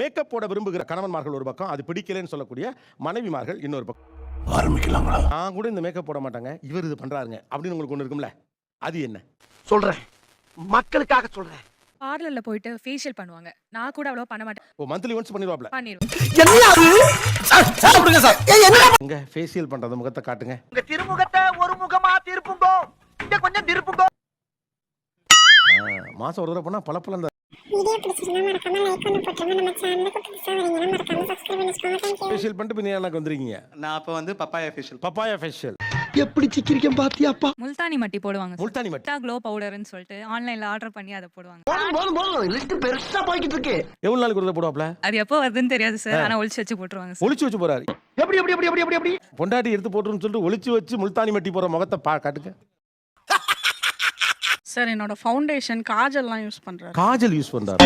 Makeup போட விரும்புகிற கணவன்மார்கள் ஒரு பக்கம், அது பிடிக்கலன்னு சொல்லக்கூடிய மனைவிமார்கள் இன்னொரு பக்கம். ஆரம்பிக்கலாங்களா? நான் கூட இந்த மேக்கப் போட மாட்டாங்க, இவர் இது பண்றாருங்க அப்படின்னு உங்களுக்கு ஒன்று இருக்கும்ல, அது என்ன? சொல்றேன், மக்களுக்காக சொல்றேன். பார்லர்ல போயிட்டு ஃபேஷியல் பண்ணுவாங்க. நான் கூட அவ்வளவா பண்ண மாட்டேன். ஓ, மந்த்லி ஒன்ஸ் பண்ணிடுவாப்ல. பண்ணிடுவேன். இங்க ஃபேஷியல் பண்றது முகத்தை காட்டுங்க. உங்க திருமுகத்தை ஒரு முகமா திருப்புங்கோ, இங்க கொஞ்சம் திருப்புங்கோ. மாசம் ஒரு தடவை பண்ணா பளபளன்னு தான். வீடியோ பிடிச்சிருந்தா மறக்காம லைக் பண்ணி போட்டுருங்க. நம்ம சேனலுக்கு புதுசா வரீங்கன்னா மறக்காம சப்ஸ்கிரைப் பண்ணிக்கோங்க. Thank you. ஃபேஷியல் பண்ணிட்டு பின்ன எனக்கு வந்திருக்கீங்க. நான் அப்ப வந்து பப்பாயா ஃபேஷியல். Papaya facial. எப்படி சிக்கிரிக்கம் பாத்தியாப்பா? முல்தானி மட்டி போடுவாங்க. முல்தானி மட்டி. க்ளோ பவுடர்னு சொல்லிட்டு ஆன்லைன்ல ஆர்டர் பண்ணி அதை போடுவாங்க. போதும் லிஸ்ட் பெருசா போய்கிட்டு இருக்கு. எவ்வளவு நாளைக்கு ஒரு தடவை போடுவாப்ல? அது எப்போ வருதுன்னு தெரியாது சார். ஆனா ஒளிச்சு வச்சு போட்டுருவாங்க சார். ஒளிச்சு வச்சு போறாரு. எப்படி எப்படி எப்படி எப்படி எப்படி பொண்டாட்டி எடுத்து போட்டுருன்னு சொல்லிட்டு ஒளிச்சு வச்சு முல்தானி மட்டி போற முகத்தை காட்டுங்க. சார் என்னோட ஃபவுண்டேஷன் காஜல்லாம் யூஸ் பண்றாரு. காஜல் யூஸ் பண்றாரு.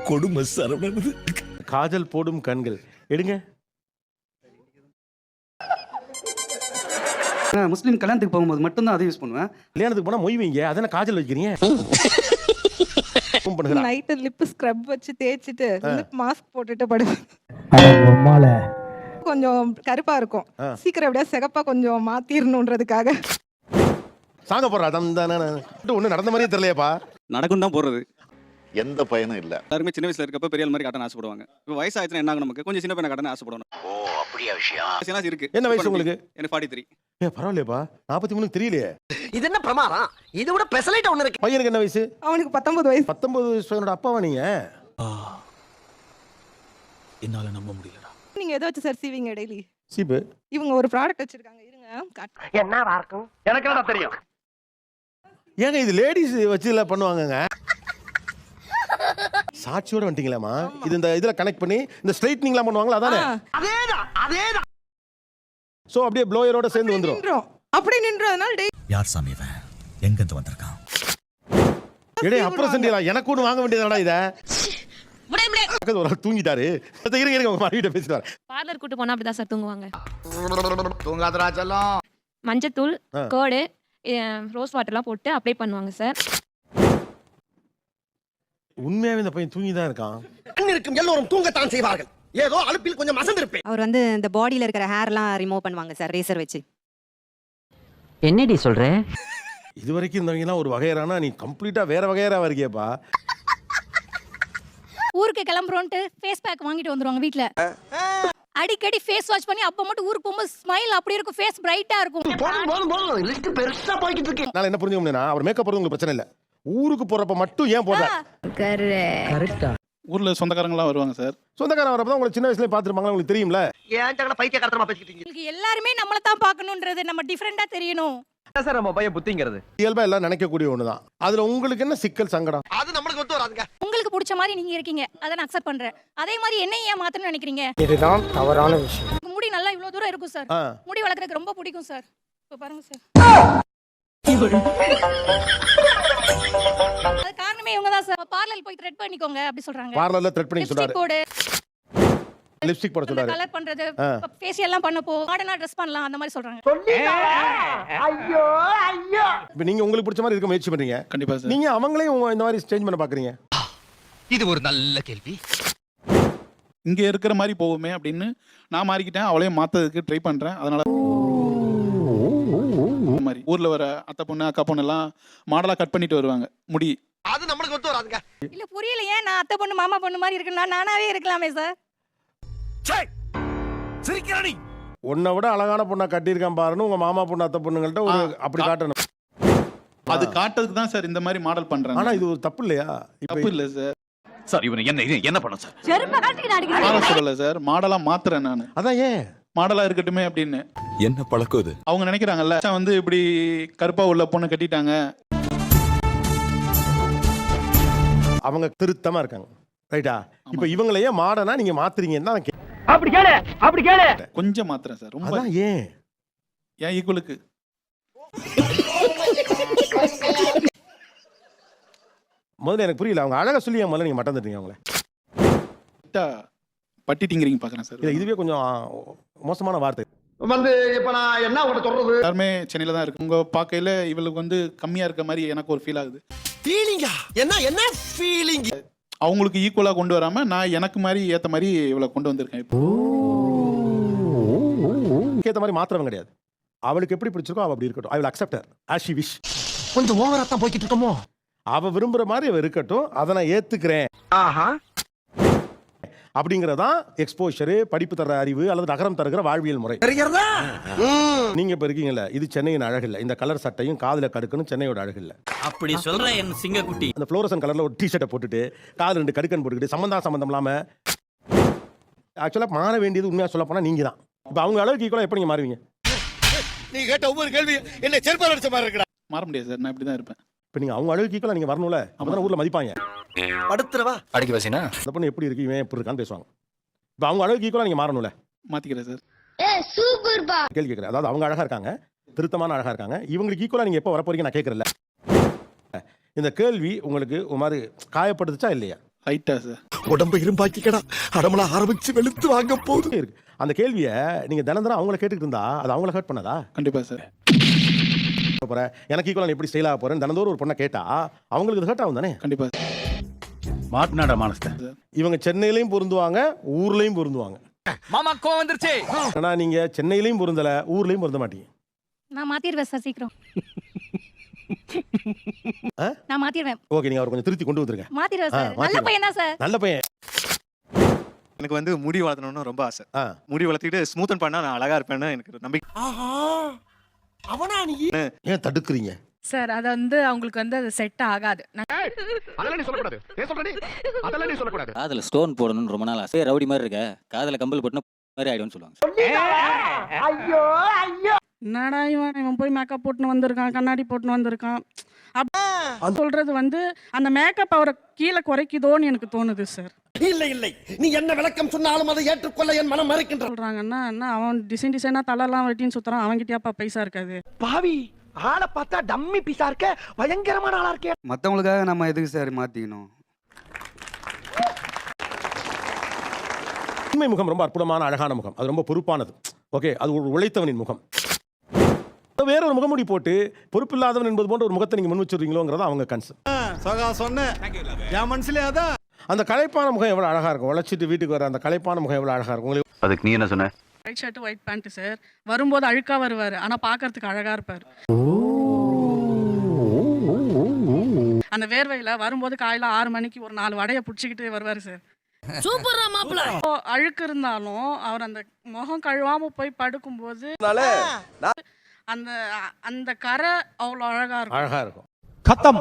கொடுமை சரவணன். காஜல் போடும் கண்கள் எடுங்க. முஸ்லீம் கல்யாணத்துக்கு போகும்போது மட்டும் தான் அதை யூஸ் பண்ணுவேன். கல்யாணத்துக்கு போனா மொய் வைங்க, அதான காஜல் வைக்கிறீங்க. நைட் லிப் ஸ்க்ரப் வச்சு தேய்ச்சிட்டு லிப் மாஸ்க் போட்டுட்டு படுவேன். கொஞ்சம் கருப்பா இருக்கும், சீக்கிரம் எப்படியா சிகப்பா கொஞ்சம் மாத்திரணுன்றதுக்காக. சாங்க போடுறா தந்தானே ஒண்ணு நடந்த மாதிரியே தெரியலையாப்பா. நடக்கும் தான் போறது. எந்த பயனும் இல்ல. எல்லாருமே சின்ன வயசுல இருக்கப்ப பெரிய ஆள் மாதிரி காட்டணும் ஆசைப்படுவாங்க. இப்போ வயசாயிடுச்சுனா என்ன ஆகும்? நமக்கு கொஞ்சம் சின்ன பையனை காட்டணும் ஆசைப்படணும். ஓ அப்படியே விஷயம் இருக்கு. என்ன வயசு உங்களுக்கு? எனக்கு 43. பரவாயில்லையப்பா, 43 தெரியலையே. இது என்ன பிரமாதம்? இதை விட பெசலைட் ஒண்ணு இருக்கு. பையனுக்கு என்ன வயசு? அவனுக்கு 19 வயசு. 19 வயசு. என்னோட அப்பாவா நீங்க? என்னால நம்ப முடியலடா. நீங்க எதை வச்சு சார் சீவிங்க டெய்லி? சீப்பு. இவங்க ஒரு ப்ராடக்ட் வச்சிருக்காங்க, இருங்க. என்ன இருக்கும்? எனக்கு என்ன தெரியும்? ஏங்க இது லேடிஸ் வச்சு எல்லாம் பண்ணுவாங்கங்க. சாட்சியோட வந்துட்டீங்களாமா? இது இந்த இதுல கனெக்ட் பண்ணி இந்த ஸ்ட்ரைட்னிங்லாம் பண்ணுவாங்களா? அதானே? அதேதான் அதேதான். சோ அப்படியே ப்ளோயரோட சேர்ந்து வந்துரும். அப்படி நின்றதுனால டெய்லி யார் சாமி இவன்? எங்க இருந்து வந்திருக்கான்? ஏடே அப்புறம் செண்டியா எனக்கு ஒண்ணு வாங்க வேண்டியதுடா இத. பக்கத்துல ஒரு ஆள் தூங்கிட்டாரு. இருங்க உங்க மாமிட்ட பேசிட்டாரு. பார்லர் கூட்டு போனா அப்படிதான் சார் தூங்குவாங்க. தூங்காதடா செல்லம். மஞ்சத்தூள், கோடு, ரோஸ் வாட்டர்லாம் போட்டு அப்ளை பண்ணுவாங்க சார். உண்மையாவே இந்த பையன் தூங்கி தான் இருக்கான். இருக்கும் எல்லோரும் தூங்கத்தான் செய்வார்கள். ஏதோ அலுப்பில் கொஞ்சம் மசந்திருப்பேன். அவர் வந்து இந்த பாடியில இருக்கிற ஹேர்லாம் ரிமூவ் பண்ணுவாங்க சார், ரேசர் வச்சு. என்னடி சொல்ற? இது வரைக்கும் இருந்தவங்க எல்லாம் ஒரு வகையறானா, நீ கம்ப்ளீட்டா வேற வகையறா இருக்கேப்பா. ஊருக்கு கிளம்புறோன்ட்டு ஃபேஸ் பேக் வாங்கிட்டு வந்துருவாங்க வீட்ல. அடிக்கடி ஃபேஸ் வாஷ் பண்ணி அப்ப மட்டும் ஊருக்கு போகும்போது ஸ்மைல் அப்படி இருக்கும், ஃபேஸ் பிரைட்டா இருக்கும். போதும் லிஸ்ட் பெருசா போய்கிட்டு இருக்கு. நான் என்ன புரிஞ்சுக்க முடியும்னா, அவர் மேக்கப் போறது உங்களுக்கு பிரச்சனை இல்ல, ஊருக்கு போறப்ப மட்டும் ஏன் போடுறாரு? கரெக்டா. ஊர்ல சொந்தக்காரங்கலாம் வருவாங்க சார். சொந்தக்காரன் வரப்ப தான் உங்களுக்கு சின்ன வயசுலயே பாத்துருப்பாங்க, உங்களுக்கு தெரியும்ல. ஏன் தங்கட பைத்தியக்காரத்தனமா பேசிக்கிட்டீங்க? உங்களுக்கு எல்லாருமே நம்மள தான் பார்க்கணும்ன்றது, நம்ம டிஃபரெண்டா தெரியணும். சார் நம்ம பைய புத்திங்கிறது இயல்பா எல்லாம் நினைக்கக்கூடிய ஒண்ணுதான். அதுல உங்களுக்கு என்ன சிக்கல் சங்கடம்? அது நம்மளுக்கு ஒத்து வராதுங்க. உங்களுக்கு பிடிச்ச மாதிரி நீங்க இருக்கீங்க, அதை நான் அக்செப்ட் பண்றேன். அதே மாதிரி என்னையும் ஏன் மாத்தணும்னு நினைக்கிறீங்க? இதுதான் தவறான விஷயம். முடி நல்லா இவ்வளவு தூரம் இருக்கும் சார். முடி வளர்க்கறதுக்கு ரொம்ப பிடிக்கும் சார். இப்ப பாருங்க சார். அது காரணமே இவங்க தான் சார். பார்லர் போய் த்ரெட் பண்ணிக்கோங்க அப்படி சொல்றாங்க. பார்லர்ல த்ரெட் பண்ணி சொல்றாரு. போடு, லிப்ஸ்டிக் போட சொல்றாரு. கலர் பண்றது, ஃபேஷியல் எல்லாம் பண்ணப்போ மாடர்னா Dress பண்ணலாம் அந்த மாதிரி சொல்றாங்க. ஐயோ ஐயோ. இப்போ நீங்க உங்களுக்கு பிடிச்ச மாதிரி இருக்க முயற்சி பண்றீங்க. கண்டிப்பா சார். நீங்க அவங்களையும் இந்த மாதிரி சேஞ்ச் பண்ண பாக்குறீங்க. இது ஒரு நல்ல கேள்வி. இங்க இருக்கிற மாதிரி போகுமே அப்படின்னு நான் மாறிக்கிட்டேன். அவளையும் மாத்ததுக்கு ட்ரை பண்றேன். அதனால மாதிரி ஊர்ல வர அத்தை பொண்ணு அக்கா பொண்ணு எல்லாம் மாடலா கட் பண்ணிட்டு வருவாங்க முடி. அது நம்மளுக்கு ஒத்து வராதுங்க. இல்ல புரியல, ஏன் நான் அத்தை பொண்ணு மாமா பொண்ணு மாதிரி இருக்கேன்னா நானாவே இருக்கலாமே சார். சிரிக்கிறானி. உன்னை விட அழகான பொண்ணா கட்டியிருக்கான் பாருன்னு உங்க மாமா பொண்ணு அத்தை பொண்ணுங்கள்ட்ட ஒரு அப்படி காட்டணும். அது காட்டுறதுக்கு தான் சார் இந்த மாதிரி மாடல் பண்றாங்க. ஆனா இது ஒரு தப்பு இல்லையா? தப்பு இல்ல சார். சார் இவனை என்ன பண்ண சார்? செருப்ப காட்டிட்டு அடிக்கிறேன். மாடல் சொல்லல சார், மாடலா மாத்துறேன் நானு. அதான் ஏன் மாடலா இருக்கட்டுமே அப்படின்னு என்ன பழக்கம் இது? அவங்க நினைக்கிறாங்கல்ல, வந்து இப்படி கருப்பா உள்ள பொண்ணு கட்டிட்டாங்க, அவங்க திருத்தமா இருக்காங்க, ரைட்டா? இப்போ இவங்களையே மாடனா நீங்க மாத்துறீங்கன்னு தான் அப்படி கேளு அப்படி கேளு. கொஞ்சம் மாத்துறேன் சார். ரொம்ப அதான் ஏன் ஈக்குவலுக்கு முதல்ல எனக்கு புரியல. அவங்க அழகா சொல்லி முதல்ல நீங்க மட்டம் தட்டீங்க அவங்கள. பட்டிட்டிங்கிறீங்க பாக்குறேன் சார். இல்ல இதுவே கொஞ்சம் மோசமான வார்த்தை. வந்து இப்ப நான் என்ன உன்கிட்ட சொல்றது? எல்லாருமே சென்னையில தான் இருக்கு. உங்க பாக்கையில இவளுக்கு வந்து கம்மியா இருக்க மாதிரி எனக்கு ஒரு ஃபீல் ஆகுது. ஃபீலிங்கா? என்ன என்ன ஃபீலிங்? அவங்களுக்கு ஈக்குவலாக கொண்டு வராமல் நான் எனக்கு மாதிரி ஏற்ற மாதிரி இவளை கொண்டு வந்திருக்கேன் இப்போ. ஏத்த மாதிரி மாத்திரம் கிடையாது. அவளுக்கு எப்படி பிடிச்சிருக்கோ அவ அப்படி இருக்கட்டும். I will accept her as she wish. கொஞ்சம் ஓவரா தான் போய்கிட்டு இருக்கோமோ. அவ விரும்புற மாதிரி அவ இருக்கட்டும். அதை நான் ஏத்துக்கிறேன். ஆஹா. அப்படிங்கறதான் எக்ஸ்போஷரு, படிப்பு தர அறிவு அல்லது நகரம் தருகிற வாழ்வியல் முறை. தெரிகிறதா? நீங்க இப்ப இருக்கீங்கல்ல, இது சென்னையின் அழகு இல்ல. இந்த கலர் சட்டையும் காதுல கடுக்கணும் சென்னையோட அழகு இல்ல. அப்படி சொல்ற என் சிங்கக்குட்டி. அந்த ஃப்ளோரசன் கலர்ல ஒரு டி-ஷர்ட்டை போட்டுட்டு காது 2 கடுக்கன் போட்டுக்கிட்டு சம்பந்தம் இல்லாம ஆக்சுவலா மாற வேண்டியது உண்மையா சொல்ல போனா நீங்க தான். இப்ப அவங்க அளவுக்கு ஈக்குவலா எப்படி நீங்க மாறுவீங்க? நீ கேட்ட ஒவ்வொரு கேள்வி என்ன செருப்பால அடிச்ச மாதிரி இருக்குடா. மாற முடியாது சார், நான் இப்படி தான் இருப்பேன். இப்ப நீங்க அவங்க அளவுக்கு ஈக்குவலா நீங்க வரணும்ல. அப்பதான் ஊர்ல மதிப்பாங்க. படுத்துறவா? அடிக்க வசினா அந்த பொண்ணு எப்படி இருக்கு, இவன் எப்படி இருக்கான்னு பேசுவாங்க. இப்ப அவங்க அளவுக்கு ஈக்குவலா நீங்க மாறணும்ல. மாற்றிக்கிறேன் சார். கேள்வி கேட்கிறேன். அதாவது அவங்க அழகா இருக்காங்க, திருத்தமான அழகா இருக்காங்க. இவங்களுக்கு ஈக்குவலா நீங்க எப்போ வர போறீங்க நான் கேட்கறேன்ல. இந்த கேள்வி உங்களுக்கு ஒரு மாதிரி காயப்படுத்துச்சா இல்லையா? லைட்டாக சார். உடம்ப இரும்பாக்கிக்கடா. அடமலா ஆரம்பிச்சு வெளுத்து வாங்க போகுது. இருக்கு. அந்த கேள்வியை நீங்க தினம் அவங்கள கேட்டுக்கிட்டு இருந்தா அது அவங்கள ஹர்ட் பண்ணாதா? கண்டிப்பாக சார். போறேன் எனக்கு ஈக்குவலா நீ எப்படி ஸ்டைலாக போறேன் தினந்தோறும் ஒரு பொண்ணை கேட்டா அவங்களுக்கு இது ஹர்ட் ஆகும் தானே? கண்டிப்பாக. மாட்டினாடா மானஸ்த. இவங்க சென்னையிலையும் பொருந்துவாங்க, ஊர்லயும் பொருந்துவாங்க. மாமா கோவம் வந்துருச்சு. ஆனா நீங்க சென்னையிலையும் பொருந்தல, ஊர்லயும் பொருந்த மாட்டீங்க. நான் மாத்திடுவேன் சார் சீக்கிரம். நான் மாத்திடுவேன். ஓகே, நீங்க அவர் கொஞ்சம் திருத்தி கொண்டு வந்துருங்க. மாத்திடுவேன் சார். நல்ல பையன் தான் சார். நல்ல பையன். எனக்கு வந்து முடி வளர்த்தணும்னு ரொம்ப ஆசை. முடி வளர்த்திட்டு ஸ்மூத்தன் பண்ணா நான் அழகா இருப்பேன்னு எனக்கு நம்பிக்கை. ஆஹா. அவனா நீ? ஏன் தடுக்குறீங்க? சார் அது அவங்களுக்கு அது செட் ஆகாது. அதெல்லாம் நீ சொல்லக்கூடாது. ஏன் சொல்றடி? அதெல்லாம் நீ சொல்லக்கூடாது. காதுல ஸ்டோன் போடணும்னு ரொம்ப நாள் ஆசை. ரவுடி மாதிரி இருக்க, காதுல கம்பல் போட்டுனா மாதிரி ஆயிடும்னு சொல்லுவாங்க. ஐயோ ஐயோ. என்னடா இவன் போய் மேக்கப் போட்டுன்னு வந்திருக்கான், கண்ணாடி போட்டுன்னு வந்திருக்கான். அது சொல்றது அந்த மேக்கப் அவரை கீழே குறைக்குதோன்னு எனக்கு தோணுது சார். இல்லை இல்லை, நீ என்ன விளக்கம் சொன்னாலும் அதை ஏற்றுக்கொள்ள என் மனம் மறுக்கின்ற. சொல்றாங்கன்னா என்ன அவன் டிசைனா தலைலாம் வெட்டின்னு சுத்துறான், அவன்கிட்டயாப்பா பைசா இருக்காது. பாவி ஆளை பார்த்தா டம்மி பீஸா இருக்க, பயங்கரமான ஆளா இருக்கே. மத்தவங்களுக்காக நம்ம எதுக்கு சார் மாத்திக்கணும்? உண்மை முகம் ரொம்ப அற்புதமான அழகான முகம். அது ரொம்ப பொறுப்பானது. ஓகே, அது ஒரு உழைத்தவனின் முகம். வேற ஒரு முகமூடி போட்டு பொறுப்பில்லாதவன் என்பது போன்ற ஒரு முகத்தை நீங்க முன் வச்சுறீங்களோங்கிறத அவங்க கன்சர்ன். சகா சொன்னேன். என் மனசுல அதான். அந்த களைப்பான முகம் எவ்வளவு அழகா இருக்கும். உழைச்சிட்டு வீட்டுக்கு வர அந்த களைப்பான முகம் எவ்வளவு அழகா இருக்கும். உங்களுக்கு அதுக்கு நீ என்ன சொன்ன? White shirt white pant sir. வரும்போது அழுக்கா வருவாரு, ஆனா பாக்குறதுக்கு அழகா இருப்பாரு. அந்த வேர்வையில வரும்போது காலையில 6 மணிக்கு ஒரு 4 வடையை புடிச்சுக்கிட்டு வருவாரு சார். சூப்பரா மாப்ள. அழுக்கு இருந்தாலும் அவர் அந்த முகம் கழுவாம போய் படுக்கும்போது அந்த அந்த கரை அவ்வளவு அழகா இருக்கும். அழகா இருக்கும். खत्म।